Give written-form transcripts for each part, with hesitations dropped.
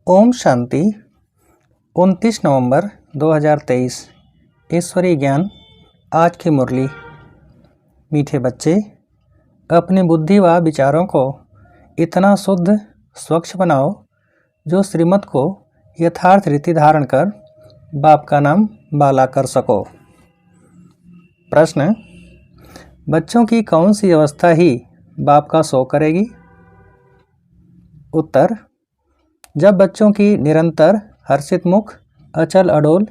ओम शांति। 29 नवंबर 2023 ईश्वरीय ज्ञान। आज की मुरली। मीठे बच्चे, अपनी बुद्धि व विचारों को इतना शुद्ध स्वच्छ बनाओ जो श्रीमत को यथार्थ रीति धारण कर बाप का नाम बाला कर सको। प्रश्न: बच्चों की कौन सी अवस्था ही बाप का शो करेगी? उत्तर: जब बच्चों की निरंतर हर्षित मुख, अचल अडोल,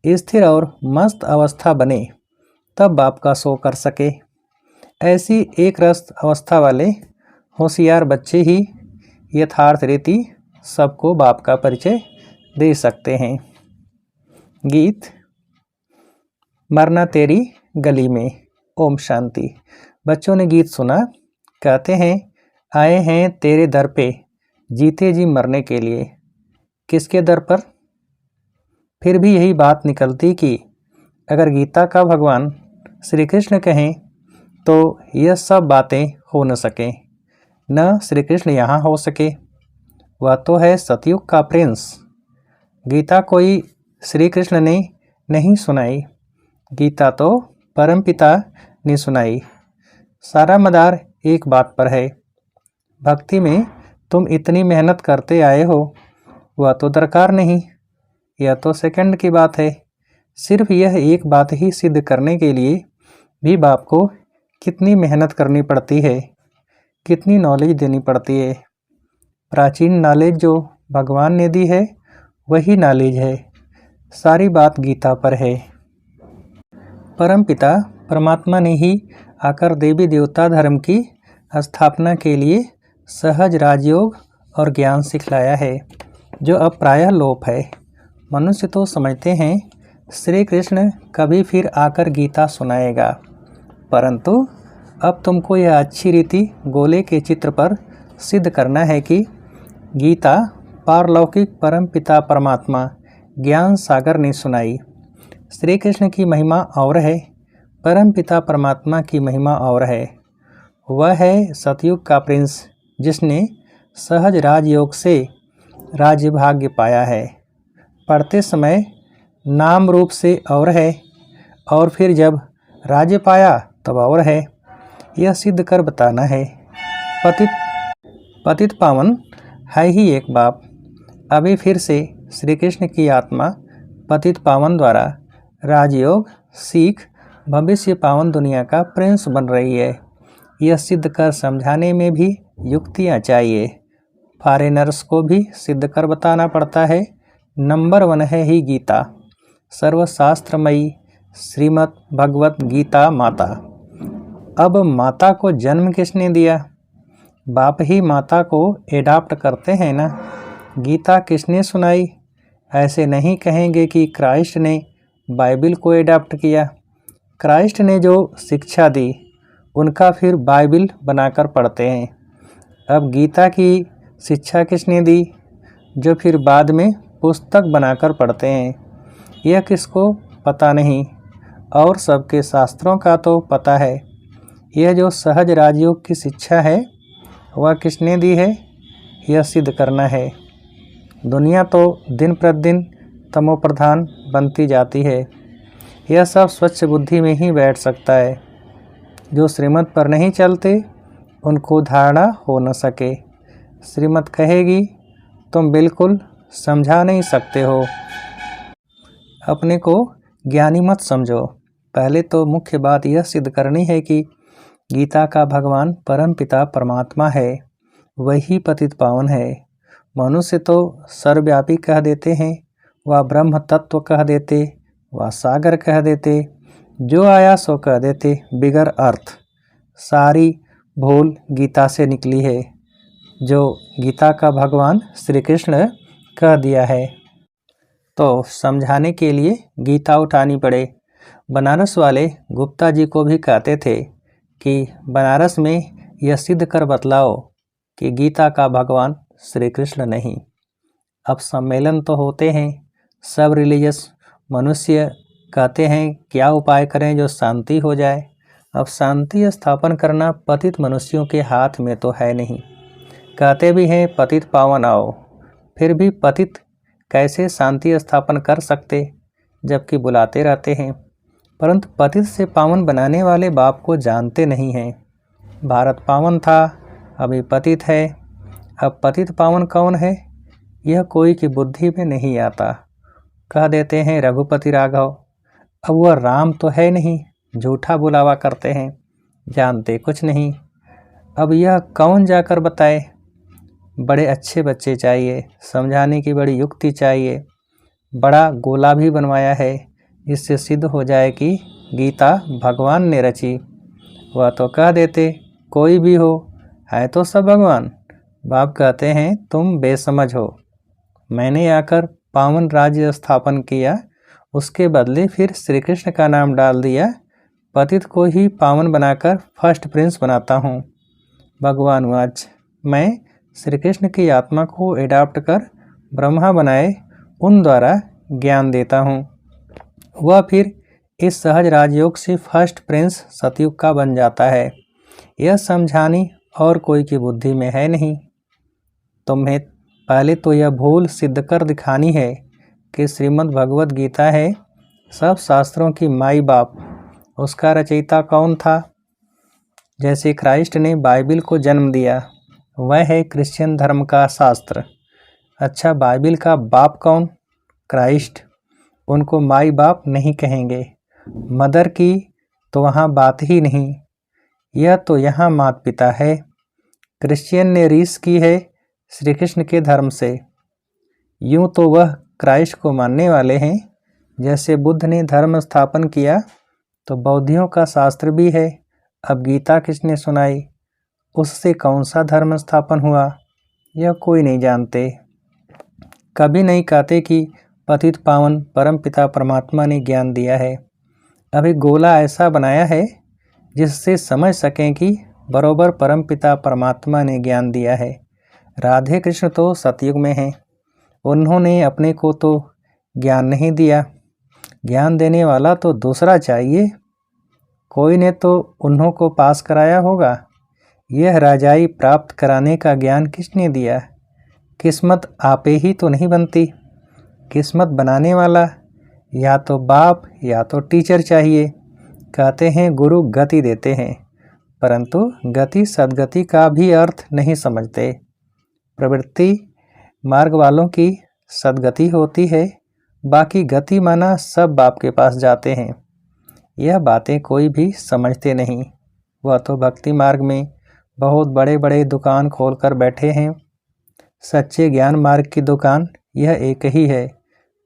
स्थिर और मस्त अवस्था बने तब बाप का शो कर सके। ऐसी एक रस अवस्था वाले होशियार बच्चे ही यथार्थ रीति सबको बाप का परिचय दे सकते हैं। गीत। मरना तेरी गली में। ओम शांति। बच्चों ने गीत सुना। कहते हैं, आए हैं तेरे दर पे जीते जी मरने के लिए। किसके दर पर? फिर भी यही बात निकलती कि अगर गीता का भगवान श्री कृष्ण कहें तो यह सब बातें हो न सके, न श्री कृष्ण यहाँ हो सके। वह तो है सतयुग का प्रिंस। गीता कोई श्री कृष्ण ने नहीं सुनाई, गीता तो परमपिता ने सुनाई। सारा मदार एक बात पर है, भक्ति में तुम इतनी मेहनत करते आए हो वह तो दरकार नहीं, यह तो सेकंड की बात है। सिर्फ यह एक बात ही सिद्ध करने के लिए भी बाप को कितनी मेहनत करनी पड़ती है, कितनी नॉलेज देनी पड़ती है। प्राचीन नॉलेज जो भगवान ने दी है वही नॉलेज है। सारी बात गीता पर है। परमपिता परमात्मा ने ही आकर देवी देवता धर्म की स्थापना के लिए सहज राजयोग और ज्ञान सिखलाया है, जो अब प्रायः लोप है। मनुष्य तो समझते हैं श्री कृष्ण कभी फिर आकर गीता सुनाएगा, परंतु अब तुमको यह अच्छी रीति गोले के चित्र पर सिद्ध करना है कि गीता पारलौकिक परमपिता परमात्मा ज्ञान सागर ने सुनाई। श्री कृष्ण की महिमा और है, परमपिता परमात्मा की महिमा और है। वह है सतयुग का प्रिंस जिसने सहज राजयोग से राज्य भाग्य पाया है। पढ़ते समय नाम रूप से और है, और फिर जब राज्य पाया तब और है। यह सिद्ध कर बताना है। पतित पावन है ही एक बाप। अभी फिर से श्री कृष्ण की आत्मा पतित पावन द्वारा राजयोग सीख भविष्य पावन दुनिया का प्रिंस बन रही है। यह सिद्ध कर समझाने में भी युक्तियाँ चाहिए। फॉरेनर्स को भी सिद्ध कर बताना पड़ता है। नंबर 1 है ही गीता, सर्वशास्त्रमयी श्रीमद् भगवत गीता माता। अब माता को जन्म किसने दिया? बाप ही माता को एडाप्ट करते हैं ना। गीता किसने सुनाई? ऐसे नहीं कहेंगे कि क्राइस्ट ने बाइबिल को एडाप्ट किया। क्राइस्ट ने जो शिक्षा दी उनका फिर बाइबिल बनाकर पढ़ते हैं। अब गीता की शिक्षा किसने दी, जो फिर बाद में पुस्तक बनाकर पढ़ते हैं? यह किसको पता नहीं, और सबके शास्त्रों का तो पता है। यह जो सहज राजयोग की शिक्षा है वह किसने दी है, यह सिद्ध करना है। दुनिया तो दिन प्रतिदिन तमोप्रधान बनती जाती है। यह सब स्वच्छ बुद्धि में ही बैठ सकता है। जो श्रीमत पर नहीं चलते उनको धारणा हो न सके। श्रीमत कहेगी तुम बिल्कुल समझा नहीं सकते हो। अपने को ज्ञानी मत समझो। पहले तो मुख्य बात यह सिद्ध करनी है कि गीता का भगवान परमपिता परमात्मा है, वही पतित पावन है। मनुष्य तो सर्वव्यापी कह देते हैं, वह ब्रह्म तत्व कह देते, वह सागर कह देते, जो आया सो कह देते बिगर अर्थ। सारी भूल गीता से निकली है, जो गीता का भगवान श्री कृष्ण कह दिया है। तो समझाने के लिए गीता उठानी पड़े। बनारस वाले गुप्ता जी को भी कहते थे कि बनारस में यह सिद्ध कर बतलाओ कि गीता का भगवान श्री कृष्ण नहीं। अब सम्मेलन तो होते हैं, सब रिलीजियस मनुष्य कहते हैं क्या उपाय करें जो शांति हो जाए। अब शांति स्थापन करना पतित मनुष्यों के हाथ में तो है नहीं। कहते भी हैं पतित पावन आओ, फिर भी पतित कैसे शांति स्थापन कर सकते, जबकि बुलाते रहते हैं, परंतु पतित से पावन बनाने वाले बाप को जानते नहीं हैं। भारत पावन था, अभी पतित है। अब पतित पावन कौन है, यह कोई की बुद्धि में नहीं आता। कह देते हैं रघुपति राघव। अब वह राम तो है नहीं, झूठा बुलावा करते हैं, जानते कुछ नहीं। अब यह कौन जाकर बताए। बड़े अच्छे बच्चे चाहिए, समझाने की बड़ी युक्ति चाहिए। बड़ा गोला भी बनवाया है, जिससे सिद्ध हो जाए कि गीता भगवान ने रची। वह तो कह देते कोई भी हो, है तो सब भगवान। बाप कहते हैं तुम बेसमझ हो। मैंने आकर पावन राज्य स्थापन किया, उसके बदले फिर श्री कृष्ण का नाम डाल दिया। पतित को ही पावन बनाकर फर्स्ट प्रिंस बनाता हूँ। भगवान वाच, मैं श्री कृष्ण की आत्मा को एडाप्ट कर ब्रह्मा बनाए उन द्वारा ज्ञान देता हूँ। वह फिर इस सहज राजयोग से फर्स्ट प्रिंस सतयुग का बन जाता है। यह समझानी और कोई की बुद्धि में है नहीं। तुम्हें पहले तो यह भूल सिद्ध कर दिखानी है कि श्रीमद् भगवद गीता है सब शास्त्रों की माई बाप। उसका रचयिता कौन था। जैसे क्राइस्ट ने बाइबिल को जन्म दिया, वह है क्रिश्चियन धर्म का शास्त्र। अच्छा, बाइबिल का बाप कौन, क्राइस्ट। उनको माई बाप नहीं कहेंगे। मदर की तो वहाँ बात ही नहीं, यह तो यहाँ माता पिता है। क्रिश्चियन ने रीस की है श्री कृष्ण के धर्म से। यूँ तो वह क्राइस्ट को मानने वाले हैं। जैसे बुद्ध ने धर्म स्थापन किया, तो बौद्धियों का शास्त्र भी है। अब गीता किसने सुनाई, उससे कौन सा धर्म स्थापन हुआ, यह कोई नहीं जानते। कभी नहीं कहते कि पतित पावन परम पिता परमात्मा ने ज्ञान दिया है। अभी गोला ऐसा बनाया है जिससे समझ सकें कि बरोबर परम पिता परमात्मा ने ज्ञान दिया है। राधे कृष्ण तो सतयुग में हैं, उन्होंने अपने को तो ज्ञान नहीं दिया। ज्ञान देने वाला तो दूसरा चाहिए, कोई ने तो उन्हों को पास कराया होगा। यह राजाई प्राप्त कराने का ज्ञान किसने दिया। किस्मत आपे ही तो नहीं बनती। किस्मत बनाने वाला या तो बाप या तो टीचर चाहिए। कहते हैं गुरु गति देते हैं, परंतु गति सद्गति का भी अर्थ नहीं समझते। प्रवृत्ति मार्ग वालों की सद्गति होती है, बाकी गति माना सब बाप के पास जाते हैं। यह बातें कोई भी समझते नहीं। वह तो भक्ति मार्ग में बहुत बड़े बड़े दुकान खोलकर बैठे हैं। सच्चे ज्ञान मार्ग की दुकान यह एक ही है,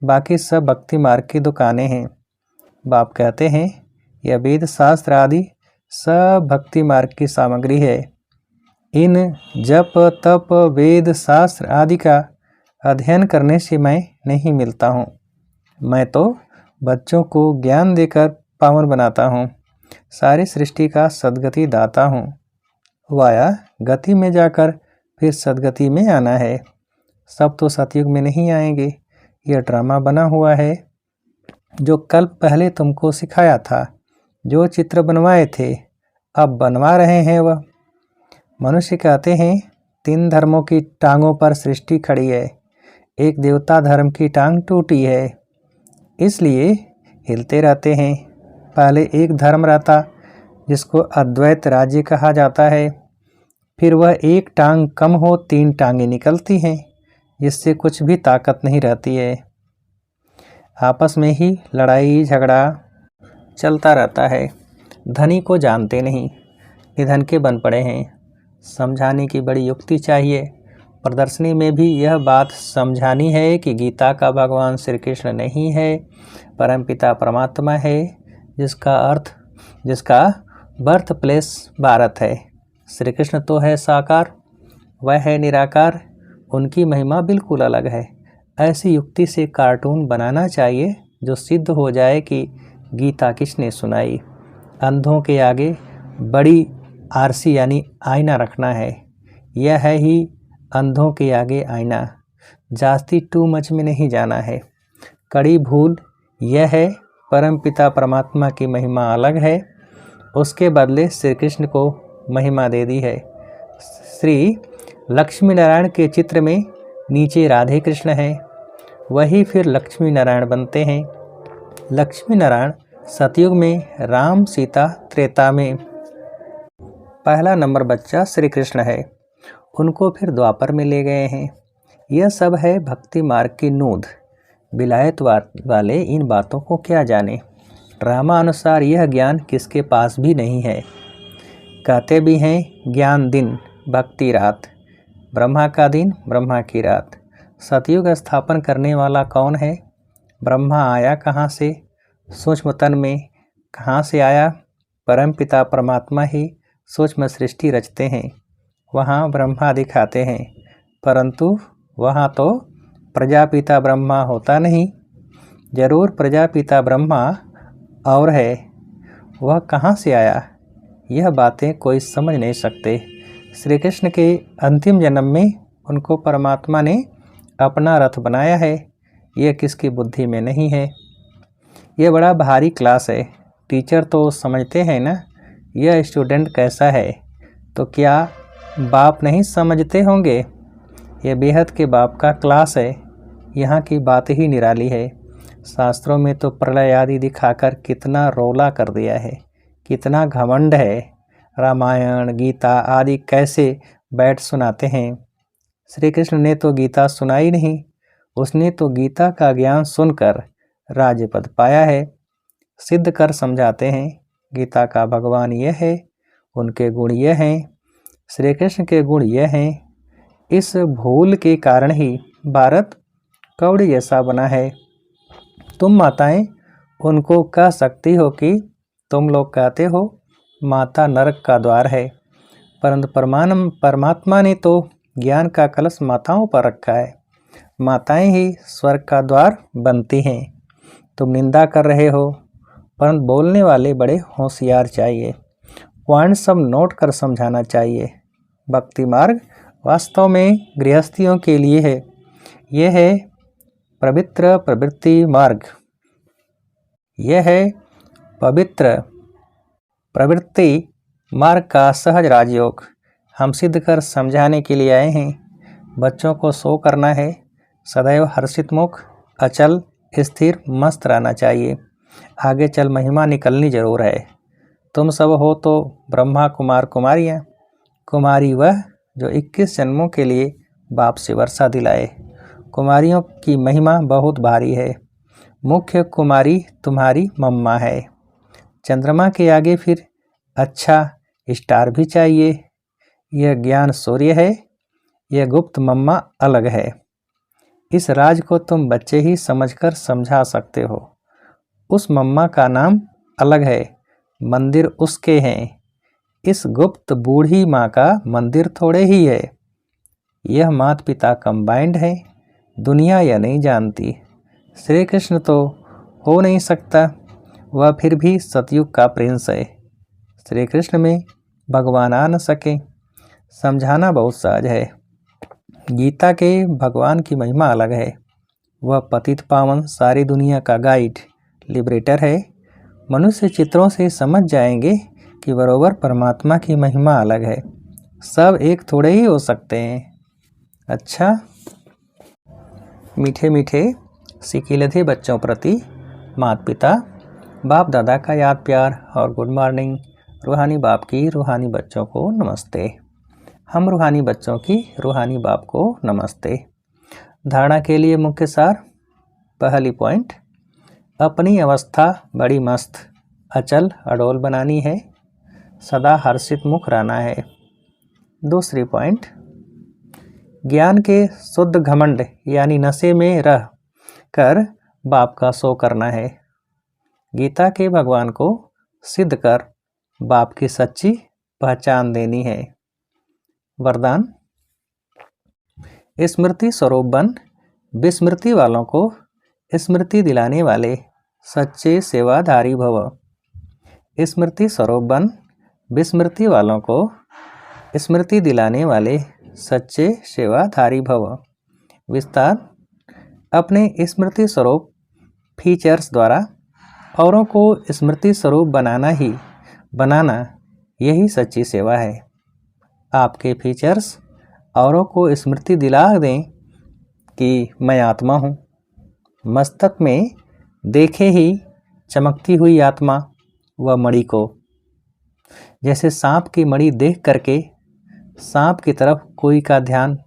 बाकी सब भक्ति मार्ग की दुकानें हैं। बाप कहते हैं यह वेद शास्त्र आदि सब भक्ति मार्ग की सामग्री है। इन जप तप वेद शास्त्र आदि का अध्ययन करने से मैं नहीं मिलता हूँ। मैं तो बच्चों को ज्ञान देकर पावन बनाता हूँ। सारी सृष्टि का सद्गति दाता हूँ। वाया गति में जाकर फिर सद्गति में आना है। सब तो सतयुग में नहीं आएंगे। यह ड्रामा बना हुआ है जो कल्प पहले तुमको सिखाया था। जो चित्र बनवाए थे अब बनवा रहे हैं वह। मनुष्य कहते हैं 3 धर्मों की टांगों पर सृष्टि खड़ी है, एक देवता धर्म की टांग टूटी है, इसलिए हिलते रहते हैं। पहले एक धर्म रहता जिसको अद्वैत राज्य कहा जाता है, फिर वह एक टांग कम हो 3 टांगें निकलती हैं, जिससे कुछ भी ताकत नहीं रहती है। आपस में ही लड़ाई झगड़ा चलता रहता है। धनी को जानते नहीं, निधन के बन पड़े हैं। समझाने की बड़ी युक्ति चाहिए। प्रदर्शनी में भी यह बात समझानी है कि गीता का भगवान श्री कृष्ण नहीं है, परमपिता परमात्मा है, जिसका बर्थ प्लेस भारत है। श्री कृष्ण तो है साकार, वह है निराकार, उनकी महिमा बिल्कुल अलग है। ऐसी युक्ति से कार्टून बनाना चाहिए जो सिद्ध हो जाए कि गीता किसने सुनाई। अंधों के आगे बड़ी आरसी यानी आईना रखना है। यह है ही अंधों के आगे आईना। जास्ती टू मच में नहीं जाना है। कड़ी भूल यह है परम पिता परमात्मा की महिमा अलग है, उसके बदले श्री कृष्ण को महिमा दे दी है। श्री लक्ष्मी नारायण के चित्र में नीचे राधे कृष्ण हैं, वही फिर लक्ष्मी नारायण बनते हैं। लक्ष्मी नारायण सतयुग में, राम सीता त्रेता में। पहला नंबर बच्चा श्री कृष्ण है, उनको फिर द्वापर में ले गए हैं। यह सब है भक्ति मार्ग की नूंद। विलायत वाले इन बातों को क्या जाने। ड्रामा अनुसार यह ज्ञान किसके पास भी नहीं है। कहते भी हैं ज्ञान दिन भक्ति रात, ब्रह्मा का दिन ब्रह्मा की रात। सतयुग स्थापन करने वाला कौन है? ब्रह्मा आया कहाँ से? सूक्ष्म तन में कहाँ से आया? परम पिता परमात्मा ही सूक्ष्म सृष्टि रचते हैं, वहाँ ब्रह्मा दिखाते हैं, परंतु वहाँ तो प्रजापिता ब्रह्मा होता नहीं। जरूर प्रजापिता ब्रह्मा और है, वह कहाँ से आया? यह बातें कोई समझ नहीं सकते। श्री कृष्ण के अंतिम जन्म में उनको परमात्मा ने अपना रथ बनाया है, यह किसकी बुद्धि में नहीं है। यह बड़ा भारी क्लास है। टीचर तो समझते हैं ना यह स्टूडेंट कैसा है, तो क्या बाप नहीं समझते होंगे। यह बेहद के बाप का क्लास है। यहाँ की बात ही निराली है। शास्त्रों में तो प्रलय आदि दिखाकर कितना रोला कर दिया है, कितना घमंड है। रामायण गीता आदि कैसे बैठ सुनाते हैं। श्री कृष्ण ने तो गीता सुनाई नहीं, उसने तो गीता का ज्ञान सुनकर राज्यपद पाया है। सिद्ध कर समझाते हैं गीता का भगवान यह है, उनके गुण यह हैं, श्री कृष्ण के गुण यह हैं। इस भूल के कारण ही भारत कौड़ी जैसा बना है। तुम माताएं उनको कह सकती हो कि तुम लोग कहते हो माता नरक का द्वार है, परंतु परमात्मा ने तो ज्ञान का कलश माताओं पर रखा है। माताएं ही स्वर्ग का द्वार बनती हैं। तुम निंदा कर रहे हो, परंतु बोलने वाले बड़े होशियार चाहिए। पॉइंट सब नोट कर समझाना चाहिए। भक्ति मार्ग वास्तव में गृहस्थियों के लिए है। यह है पवित्र प्रवृत्ति मार्ग। यह है पवित्र प्रवृत्ति मार्ग का सहज राजयोग। हम सिद्ध कर समझाने के लिए आए हैं। बच्चों को शो करना है। सदैव हर्षित मुख, अचल स्थिर मस्त रहना चाहिए। आगे चल महिमा निकलनी जरूर है। तुम सब हो तो ब्रह्मा कुमार कुमारियाँ। कुमारी वह जो 21 जन्मों के लिए बाप से वर्षा दिलाए। कुमारियों की महिमा बहुत भारी है। मुख्य कुमारी तुम्हारी मम्मा है। चंद्रमा के आगे फिर अच्छा स्टार भी चाहिए। यह ज्ञान सूर्य है, यह गुप्त मम्मा अलग है। इस राज को तुम बच्चे ही समझकर समझा सकते हो। उस मम्मा का नाम अलग है, मंदिर उसके हैं। इस गुप्त बूढ़ी माँ का मंदिर थोड़े ही है। यह माता पिता कंबाइंड है। दुनिया यह नहीं जानती। श्री कृष्ण तो हो नहीं सकता, वह फिर भी सतयुग का प्रिंस है। श्री कृष्ण में भगवान आ न सके, समझाना बहुत सहज है। गीता के भगवान की महिमा अलग है। वह पतित पावन सारी दुनिया का गाइड लिबरेटर है। मनुष्य चित्रों से समझ जाएंगे कि बरोबर परमात्मा की महिमा अलग है। सब एक थोड़े ही हो सकते हैं। अच्छा, मीठे मीठे सिकिलधे बच्चों प्रति माता पिता बाप दादा का याद प्यार और गुड मॉर्निंग। रूहानी बाप की रूहानी बच्चों को नमस्ते। हम रूहानी बच्चों की रूहानी बाप को नमस्ते। धारणा के लिए मुख्य सार। पहली पॉइंट, अपनी अवस्था बड़ी मस्त अचल अडोल बनानी है, सदा हर्षित मुख रहना है। दूसरी पॉइंट, ज्ञान के शुद्ध घमंड यानी नशे में रह कर बाप का शो करना है। गीता के भगवान को सिद्ध कर बाप की सच्ची पहचान देनी है। वरदान, स्मृति स्वरूप बन विस्मृति वालों को स्मृति दिलाने वाले सच्चे सेवाधारी भव। स्मृति स्वरूप बन विस्मृति वालों को स्मृति दिलाने वाले सच्चे सेवाधारी भव। विस्तार, अपने स्मृति स्वरूप फीचर्स द्वारा औरों को स्मृति स्वरूप बनाना यही सच्ची सेवा है। आपके फीचर्स औरों को स्मृति दिला दें कि मैं आत्मा हूँ। मस्तक में देखे ही चमकती हुई आत्मा व मणि को। जैसे सांप की मणि देख करके सांप की तरफ कोई का ध्यान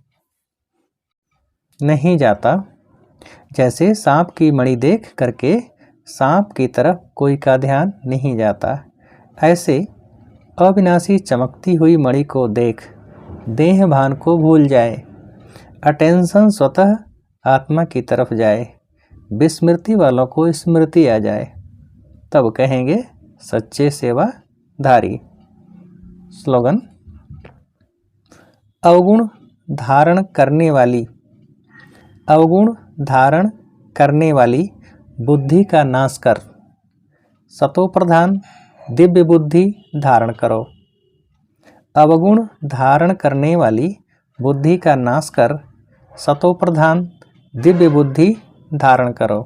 नहीं जाता, जैसे सांप की मणि देख करके सांप की तरफ कोई का ध्यान नहीं जाता, ऐसे अविनाशी चमकती हुई मणि को देख देह भान को भूल जाए, अटेंशन स्वतः आत्मा की तरफ जाए, विस्मृति वालों को स्मृति आ जाए, तब कहेंगे सच्चे सेवाधारी। स्लोगन। अवगुण धारण करने वाली, अवगुण धारण करने वाली बुद्धि का नाश कर, सतोप्रधान दिव्य बुद्धि धारण करो। अवगुण धारण करने वाली बुद्धि का नाश कर, सतोप्रधान दिव्य बुद्धि धारण करो।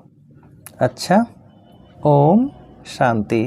अच्छा, ओम शांति।